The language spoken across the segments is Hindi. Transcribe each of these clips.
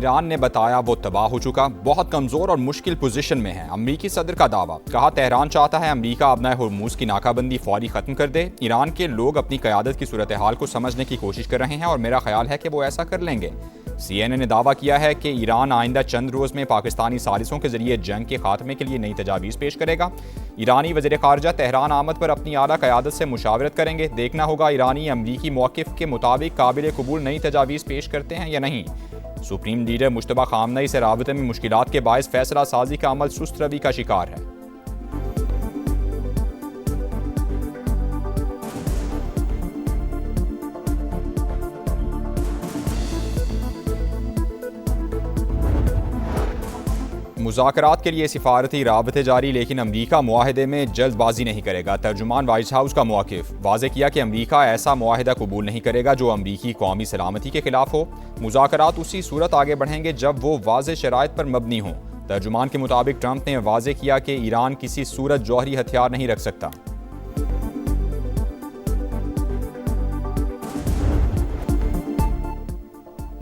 ईरान ने बताया वो तबाह हो चुका, बहुत कमज़ोर और मुश्किल पोजीशन में है। अमरीकी सदर का दावा, कहा तेहरान चाहता है अमरीका अपना होर्मुज़ की नाकाबंदी फौरी ख़त्म कर दे। ईरान के लोग अपनी क़यादत की सूरत हाल को समझने की कोशिश कर रहे हैं और मेरा ख्याल है कि वो ऐसा कर लेंगे। CNN ने दावा किया है कि ईरान आइंदा चंद रोज़ में पाकिस्तानी साजिशों के जरिए जंग के खात्मे के लिए नई तजावीज़ पेश करेगा। ईरानी वज़ीर ख़ारजा तेहरान आमद पर अपनी आला क़यादत से मुशावरत करेंगे। देखना होगा ईरानी अमरीकी मौक़िफ़ के मुताबिक काबिल कबूल नई तजावीज़ पेश करते हैं या नहीं। सुप्रीम लीडर मुश्तबा खामनई से राबते में मुश्किलात के बायस फैसला साजी का अमल सुस्त रवि का शिकार है। मुज़ाकरात के लिए सिफारती राबते जारी, लेकिन अमरीका मुआहदे में जल्दबाजी नहीं करेगा। तर्जुमान व्हाइट हाउस का मौक़िफ़ वाज़े किया कि अमरीका ऐसा मुआहदा कबूल नहीं करेगा जो अमरीकी कौमी सलामती के खिलाफ हो। मुज़ाकरात उसी सूरत आगे बढ़ेंगे जब वो वाज़े शराइत पर मबनी हों। तर्जुमान के मुताबिक ट्रंप ने वाज़े किया कि ईरान किसी सूरत जौहरी हथियार नहीं रख सकता।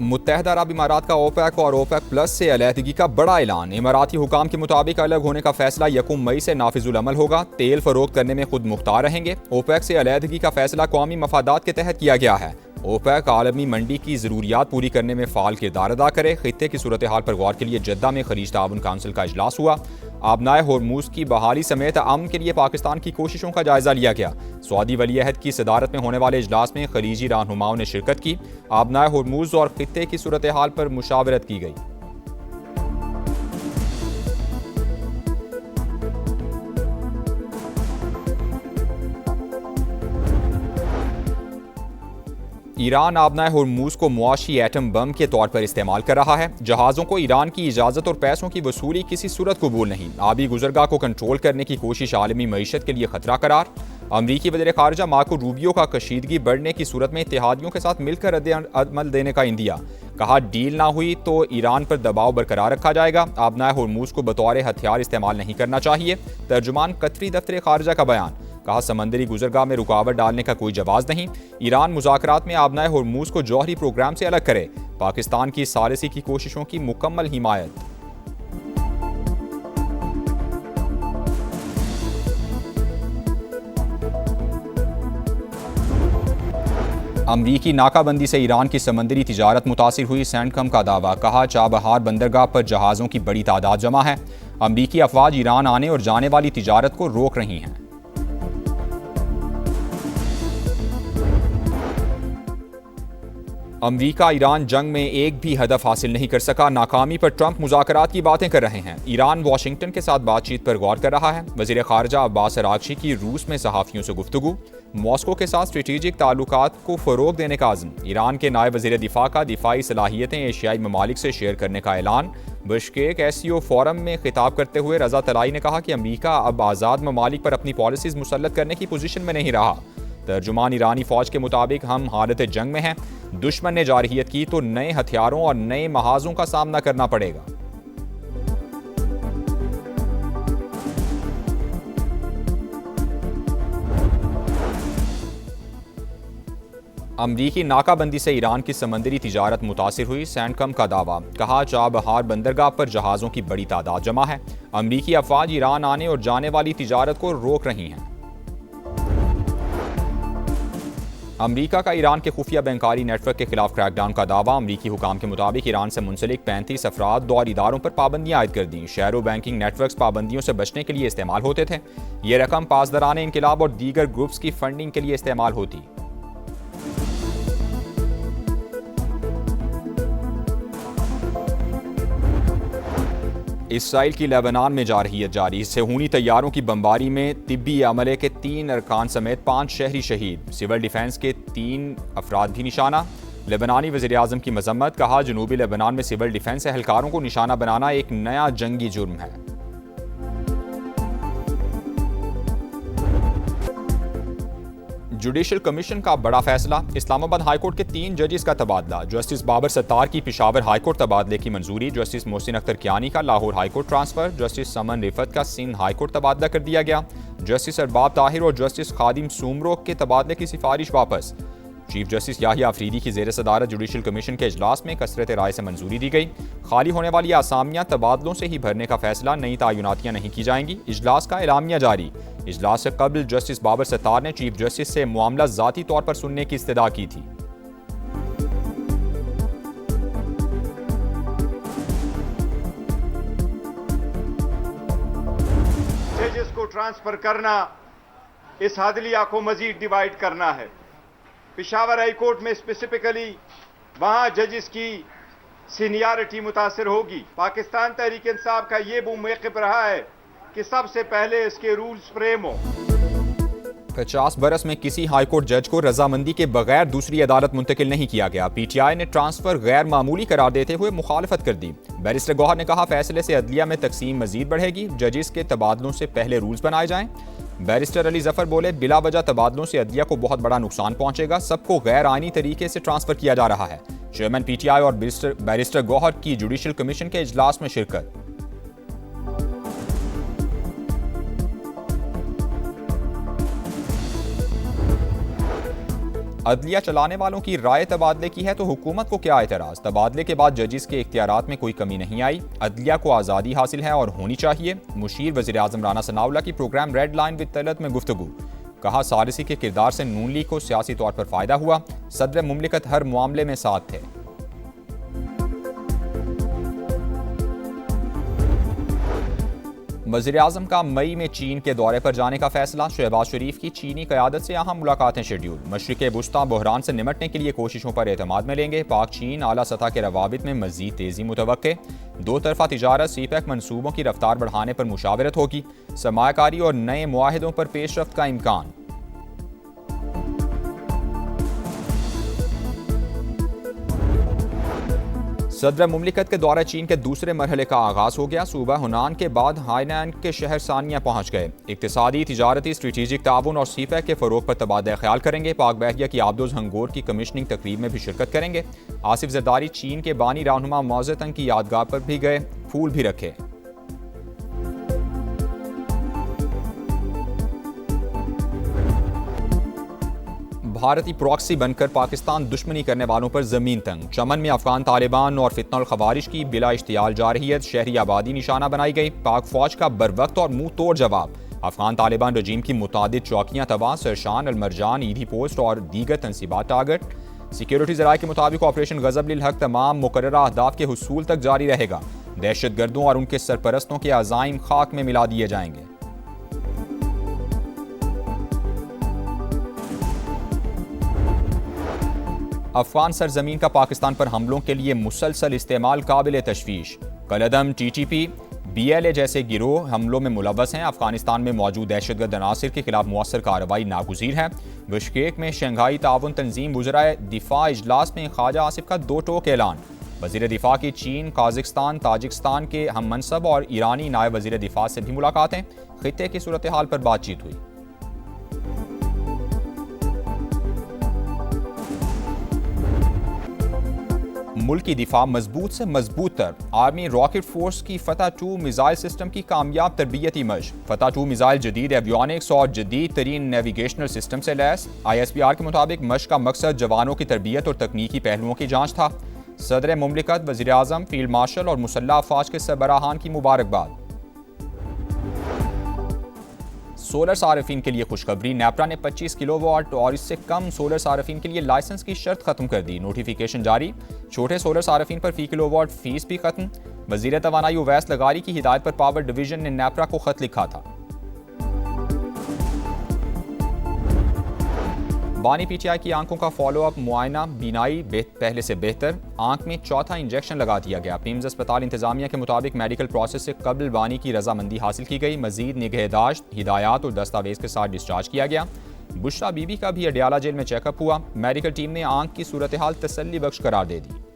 मुत्तहदा अरब इमारात का ओपेक और ओपेक प्लस से अलहदगी का बड़ा ऐलान। इमाराती हुकाम के मुताबिक अलग होने का फैसला 1 मई से नाफिजुल अमल होगा। तेल फरोख्त करने में खुद मुख्तार रहेंगे। ओपेक से अलहदगी का फैसला कौमी मफादात के तहत किया गया है। ओपेक आलमी मंडी की ज़रूरियात पूरी करने में फ़ाल किरदार अदा करे। खित्ते की सूरत हाल पर गौर के लिए जद्दा में खलीज ताउन काउंसिल का इजलास हुआ। आबनाए होर्मुज़ की बहाली समेत अमन के लिए पाकिस्तान की कोशिशों का जायज़ा लिया गया। सऊदी वली अहद की सदारत में होने वाले इजलास में खलीजी रहनुमाओं ने शिरकत की। आबनाए होर्मुज़ और खित्ते की सूरत हाल पर मुशावरत की गई। ईरान आबनाए होर्मुज़ को मुआशी एटम बम के तौर पर इस्तेमाल कर रहा है। जहाज़ों को ईरान की इजाज़त और पैसों की वसूली किसी सूरत कबूल नहीं। आबी गुजरगाह को कंट्रोल करने की कोशिश आलमी मईशत के लिए खतरा करार। अमरीकी वज़ीर ख़ारजा मार्को रूबियो का कशीदगी बढ़ने की सूरत में इत्तेहादियों के साथ मिलकर रद्द-ए-अमल देने का इंदिया। कहा डील ना हुई तो ईरान पर दबाव बरकरार रखा जाएगा। आबनाए होर्मुज़ को बतौर हथियार इस्तेमाल नहीं करना चाहिए। तर्जुमान कतरी दफ्तर ख़ारजा का बयान। कहा समंदरी गुजरगाह में रुकावट डालने का कोई जवाज़ नहीं। ईरान मुज़ाकरात में आबनाए होर्मुज़ को जौहरी प्रोग्राम से अलग करे। पाकिस्तान की सालिसी की कोशिशों की मुकम्मल हिमायत। अमरीकी नाकाबंदी से ईरान की समंदरी तिजारत मुतासिर हुई, सेंटकम का दावा। कहा चाबहार बंदरगाह पर जहाज़ों की बड़ी तादाद जमा है। अमरीकी अफवाज ईरान आने और जाने वाली तिजारत को रोक रही हैं। अमरीका ईरान जंग में एक भी हदफ हासिल नहीं कर सका। नाकामी पर ट्रंप मुज़ाकरात की बातें कर रहे हैं। ईरान वाशिंगटन के साथ बातचीत पर गौर कर रहा है। वज़ीर ख़ारजा अब्बास अराग़ची की रूस में सहाफ़ियों से गुफ्तगू। मॉस्को के साथ स्ट्रेटेजिक ताल्लुकात को फ़रोग़ देने का आज़म। ईरान के नायब वज़ीर दिफ़ा का दिफ़ाई सलाहियतें एशियाई ममालिक से शेयर करने का ऐलान। बिश्केक SCO फोरम में खिताब करते हुए रज़ा तलाई ने कहा कि अमरीका अब आज़ाद ममालिक पर अपनी पॉलिसीज़ मुसल्लत करने की पोजीशन में नहीं रहा। तर्जुमान ईरानी फ़ौज के मुताबिक हम हालत जंग में हैं। दुश्मन ने जारहियत की तो नए हथियारों और नए महाजों का सामना करना पड़ेगा। अमरीकी नाकाबंदी से ईरान की समंदरी तिजारत मुतासिर हुई, सेंटकम का दावा। कहा चाबहार बंदरगाह पर जहाज़ों की बड़ी तादाद जमा है। अमरीकी अफवाज ईरान आने और जाने वाली तिजारत को रोक रही हैं। अमरीका का ईरान के खुफिया बैंकारी नेटवर्क के खिलाफ क्रैकडाउन का दावा। अमरीकी हुकाम के मुताबिक ईरान से मुंसलिक 35 अफराद और इदारों पर पाबंदियां आयद कर दी। शहरों बैंकिंग नेटवर्क्स पाबंदियों से बचने के लिए इस्तेमाल होते थे। ये रकम पासदारान इनकलाब और दीगर ग्रुप्स की फंडिंग के लिए इस्तेमाल होती। इसराइल की लेबनान में जारहियत जारी। सेहूनी तैयारों की बमबारी में तिब्बी अमले के 3 अरकान समेत 5 शहरी शहीद। सिविल डिफेंस के 3 अफराद भी निशाना। लेबनानी वज़ीर आज़म की मजम्मत। कहा जनूबी लेबनान में सिविल डिफेंस एहलकारों को निशाना बनाना एक नया जंगी जुर्म है। जुडिशल कमीशन का बड़ा फैसला। इस्लामाबाद हाईकोर्ट के 3 जजेस का तबादला। जस्टिस बाबर सत्तार की पेशावर हाईकोर्ट तबादले की मंजूरी। जस्टिस मोहसिन अख्तर कियानी का लाहौर हाईकोर्ट ट्रांसफर। जस्टिस समन रिफत का सिंध हाईकोर्ट तबादला कर दिया गया। जस्टिस अरबाब ताहिर और जस्टिस खादिम सुमरो के तबादले की सिफारिश वापस। चीफ जस्टिस याहिया अफरीदी की ज़ेर सदारत जुडिशल कमीशन के इजलास में कसरत राय से मंजूरी दी गई। खाली होने वाली आसामियां तबादलों से ही भरने का फैसला, नई तयनातियां नहीं की जाएंगी। इजलास का एलामिया जारी। इजलास से कबल जस्टिस बाबर सत्तार ने चीफ जस्टिस से मामला ज़ाती तौर पर सुनने की इस्तदा की थी। जजेस को ट्रांसफर करना इस हादलिया को मजीद डिवाइड करना है। पेशावर हाई कोर्ट में स्पेसिफिकली वहां जजेस की सीनियरिटी मुतासिर होगी। पाकिस्तान तहरीक इंसाफ का ये वो मौक़िफ़ रहा है कि सबसे पहले इसके रूल्स फ्रेम हो। 50 बरस में किसी हाईकोर्ट जज को रजामंदी के बगैर दूसरी अदालत मुंतकिल नहीं किया गया। PTI ने ट्रांसफर गैर मामूली करार देते हुए मुखालफत कर दी। बैरिस्टर गौहर ने कहा, फैसले से अदलिया में तकसीम मजीद बढ़ेगी, जजेस के तबादलों से पहले रूल्स बनाए जाएं। बैरिस्टर अली जफर बोले, बिला वजह तबादलों से अदलिया को बहुत बड़ा नुकसान पहुंचेगा, सबको गैर आईनी तरीके से ट्रांसफर किया जा रहा है। चेयरमैन PTI और बैरिस्टर गौहर की जुडिशल कमीशन के इजलास में शिरकत। अदलिया चलाने वालों की राय तबादले की है तो हुकूमत को क्या एतराज़। तबादले के बाद जजिस के इख्तियारात में कोई कमी नहीं आई। अदलिया को आज़ादी हासिल है और होनी चाहिए। मुशीर वज़ीर आज़म राना सनाउल्लाह की program red line with Talat में गुफ्तगू। कहा, सारसी के किरदार से नून लीग को सियासी तौर पर फ़ायदा हुआ। सदर मुमलिकत हर मामले में साथ थे। वज़ीर-ए-आज़म का मई में चीन के दौरे पर जाने का फैसला। शहबाज शरीफ की चीनी क़यादत से अहम मुलाकातें शेड्यूल। मशरिक़ वुस्ता बहरान से निमटने के लिए कोशिशों पर एतमाद में लेंगे। पाक चीन आला सतह के रवाबित में मज़ीद तेज़ी मुतवक्के। दो तरफ़ा तिजारत CPEC मनसूबों की रफ्तार बढ़ाने पर मुशावरत होगी। सरमायाकारी और नए मुआहिदों पर पेशरफ्त का इम्कान। सदर मुमलिकत के दौरा चीन के दूसरे मरहले का आगाज हो गया। सूबा हुनान के बाद हाईनैन के शहर सानिया पहुंच गए। इक्तिसादी, तिजारती, स्ट्रेटेजिक ताउन और CPEC के फ़रोग पर तबादला ख्याल करेंगे। पाक बहरिया की आब्दोज़ हंगोर की कमिश्निंग तकरीब में भी शिरकत करेंगे। आसिफ जरदारी चीन के बानी रहनुमा मौज़े तंग की यादगार पर भी गए, फूल भी रखे। भारतीय प्रॉक्सी बनकर पाकिस्तान दुश्मनी करने वालों पर जमीन तंग। चमन में अफगान तालिबान और फितना खवारिश की बिला इश्तियाल जारहियत, शहरी आबादी निशाना बनाई गई। पाक फौज का बरवक्त और मुंह तोड़ जवाब। अफगान तालिबान रजीम की मुतादिद चौकियां तबाह, सरशान, अलमरजान, ईदी पोस्ट और दीगर तनसीबात टारगेट। सिक्योरिटी ज़राए के मुताबिक ऑपरेशन गज़ब लिल हक तमाम मुकर्ररा अहदाफ के हुसूल तक जारी रहेगा। दहशतगर्दों और उनके सरपरस्तों के अज़ाइम खाक में मिला दिए जाएंगे। अफगान सरजमीन का पाकिस्तान पर हमलों के लिए मुसलसल इस्तेमाल काबिल तशवीश। कलअदम, TTP, BLA जैसे गिरोह हमलों में मुलव्वस हैं। अफगानिस्तान में मौजूद दहशतगर्द अनासिर के खिलाफ मुअस्सर कार्रवाई नागुज़ीर है। बिश्केक में शंघाई ताउन तंजीम वज़राए दिफा इजलास में ख्वाजा आसिफ का दो टोक ऐलान। वज़ीर दिफा की चीन, काज़िस्तान, ताजिकिस्तान के हम मनसब और ईरानी नायब वज़ीर दिफा से भी मुलाकातें। खित्ते की सूरत हाल पर बातचीत हुई। मुल्क की दिफा मजबूत से मजबूत तर। आर्मी रॉकेट फोर्स की फतह 2 मिसाइल सिस्टम की कामयाब तरबियती मशक। फतह 2 मिसाइल जदीद एवियोनिक्स और जदीद तरीन नेविगेशनल सिस्टम से लैस। ISPR के मुताबिक मशक का मकसद जवानों की तरबियत और तकनीकी पहलुओं की जांच था। सदर मुमलिकत, वज़ीर आज़म, फील्ड मार्शल और मुसल्लह अफवाज के सरबराहान की मुबारकबाद। सोलर सार्फिन के लिए खुशखबरी। नेपरा ने 25 किलोवाट और इससे कम सोलर सार्फिन के लिए लाइसेंस की शर्त खत्म कर दी। नोटिफिकेशन जारी। छोटे सोलर सार्फिन पर फी किलोवाट फीस भी खत्म। वज़ीर तवानाई उवैस लगारी की हिदायत पर पावर डिवीजन ने नेपरा को खत लिखा था। बानी PTI की आंखों का फॉलोअप मुआयना, बीनाई पहले से बेहतर। आंख में चौथा इंजेक्शन लगा दिया गया। पिम्स अस्पताल इंतजामिया के मुताबिक मेडिकल प्रोसेस से कबल बानी की रजामंदी हासिल की गई। मजीद निगहदाश्त, हिदायत और दस्तावेज के साथ डिस्चार्ज किया गया। बुशरा बीबी का भी अडियाला जेल में चेकअप हुआ। मेडिकल टीम ने आंख की सूरत हाल तसल्ली बख्श करार दे दी।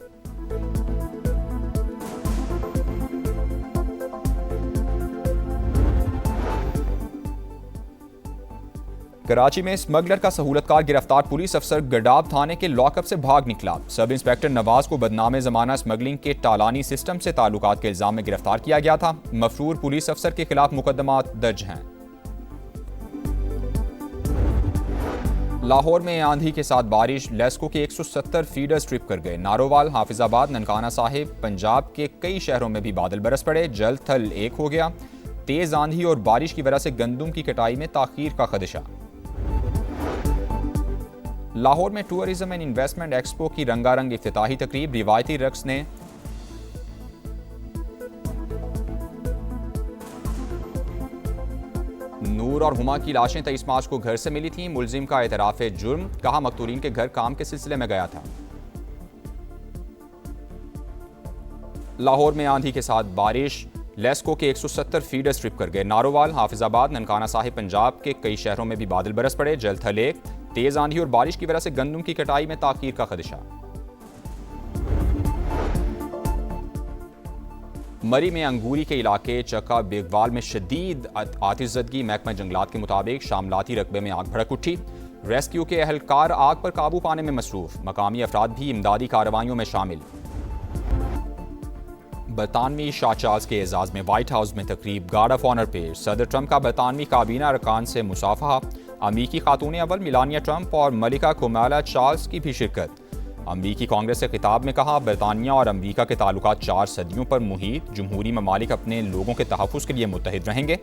कराची में स्मगलर का सहूलतकार गिरफ्तार। पुलिस अफसर गडाब थाने के लॉकअप से भाग निकला। सब इंस्पेक्टर नवाज को बदनामे जमाना स्मगलिंग के टालानी सिस्टम से ताल्लुकात के इल्जाम में गिरफ्तार किया गया था। मफरूर पुलिस अफसर के खिलाफ मुकदमा दर्ज हैं। लाहौर में आंधी के साथ बारिश, लेस्को के 170 फीडर्स ट्रिप कर गए। नारोवाल, हाफिजाबाद, ननकाना साहिब, पंजाब के कई शहरों में भी बादल बरस पड़े। जल थल एक हो गया। तेज आंधी और बारिश की वजह से गंदुम की कटाई में ताखीर का खदशा। लाहौर में टूरिज्म एंड इन्वेस्टमेंट एक्सपो की रंगारंग इफ्तिताही तकरीब, रिवायती रक्स ने नूर और हुमा की लाशें 23 मार्च को घर से मिली थीं। मुलजिम का एतराफ जुर्म, कहा मकतूलीन के घर काम के सिलसिले में गया था। लाहौर में आंधी के साथ बारिश, लेस्को के 170 फीडर्स ट्रिप कर गए। नारोवाल, हाफिजाबाद, ननकाना साहिब, पंजाब के कई शहरों में भी बादल बरस पड़े। जल थल एक, तेज आंधी और बारिश की वजह से गंदुम की कटाई में ताखीर का खदशा। मरी में अंगूरी के इलाके चक्का बेगवाल में शदीद आतिशज़दगी, महकमा जंगलात के मुताबिक शामलाती रकबे में आग भड़क उठी। रेस्क्यू के अहलकार आग पर काबू पाने में मसरूफ, मकामी अफराद भी इमदादी कार्रवाइयों में शामिल। बरतानवी शाह चार्ल्स के एजाज में व्हाइट हाउस में तकरीब, गार्ड ऑफ ऑनर पेश। सदर ट्रंप का बरतानवी काबीना अरकान से मुसाफहा। अमरीकी खातून अव्वल मिलानिया ट्रंप और मलिका कुमाला चार्ल्स की भी शिरकत। अमरीकी कांग्रेस से खिताब में कहा, बरतानिया और अमरीका के ताल्लुकात 4 सदियों पर मुहित, जमहूरी ममालिक अपने लोगों के तहफ़्फ़ुज़ के लिए मुत्तहिद रहेंगे।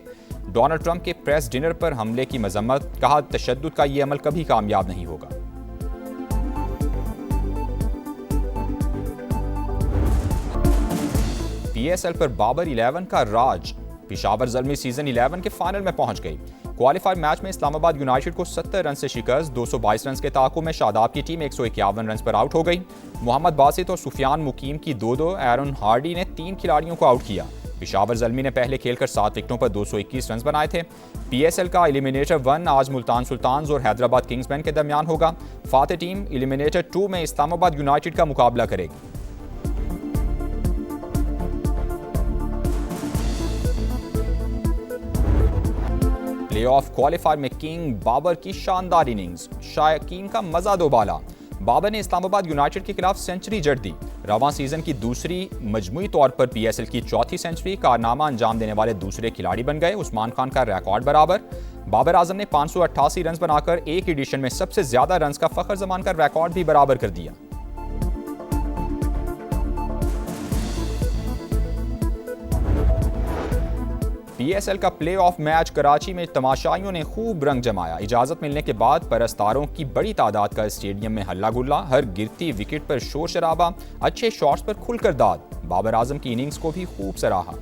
डोनाल्ड ट्रंप के प्रेस डिनर पर हमले की मजम्मत, कहा तशद्दुद का ये अमल कभी कामयाब नहीं होगा। PSL पर बाबर 11 का राज, पेशावर ज़ल्मी सीजन 11 के फाइनल में पहुंच गई। क्वालिफायर मैच में इस्लामाबाद यूनाइटेड को 70 रन से शिकस्त। 222 रन के ताक़ुब में शादाब की टीम 151 रन पर आउट हो गई। मोहम्मद बासित और सुफियान मुकीम की 2-2, एरन हार्डी ने 3 खिलाड़ियों को आउट किया। पेशावर ज़ल्मी ने पहले खेलकर 7 विकेटों पर 221 रन बनाए थे। PSL का एलिमिनेटर 1 आज मुल्तान सुल्तान्स और हैदराबाद किंग्समैन के दरमियान होगा। फातेह टीम एलिमिनेटर 2 में इस्लामाबाद यूनाइटेड का मुकाबला करेगी। प्लेऑफ क्वालिफायर में किंग बाबर की शानदार इनिंग्स, शायकीन का मजा दोबाला। बाबर ने इस्लामाबाद यूनाइटेड के खिलाफ सेंचुरी जड़ दी। रवां सीजन की दूसरी मजमूई तौर पर PSL की चौथी सेंचुरी, कारनामा अंजाम देने वाले दूसरे खिलाड़ी बन गए। उस्मान खान का रिकॉर्ड बराबर। बाबर आजम ने 588 रन बनाकर एक एडिशन में सबसे ज्यादा रन का फखर जमान का रिकॉर्ड भी बराबर कर दिया। PSL का प्ले ऑफ मैच कराची में तमाशाइयों ने खूब रंग जमाया। इजाजत मिलने के बाद परस्तारों की बड़ी तादाद का स्टेडियम में हल्ला गुल्ला, हर गिरती विकेट पर शोर शराबा, अच्छे शॉट्स पर खुलकर दाद। बाबर आजम की इनिंग्स को भी खूब सराहा।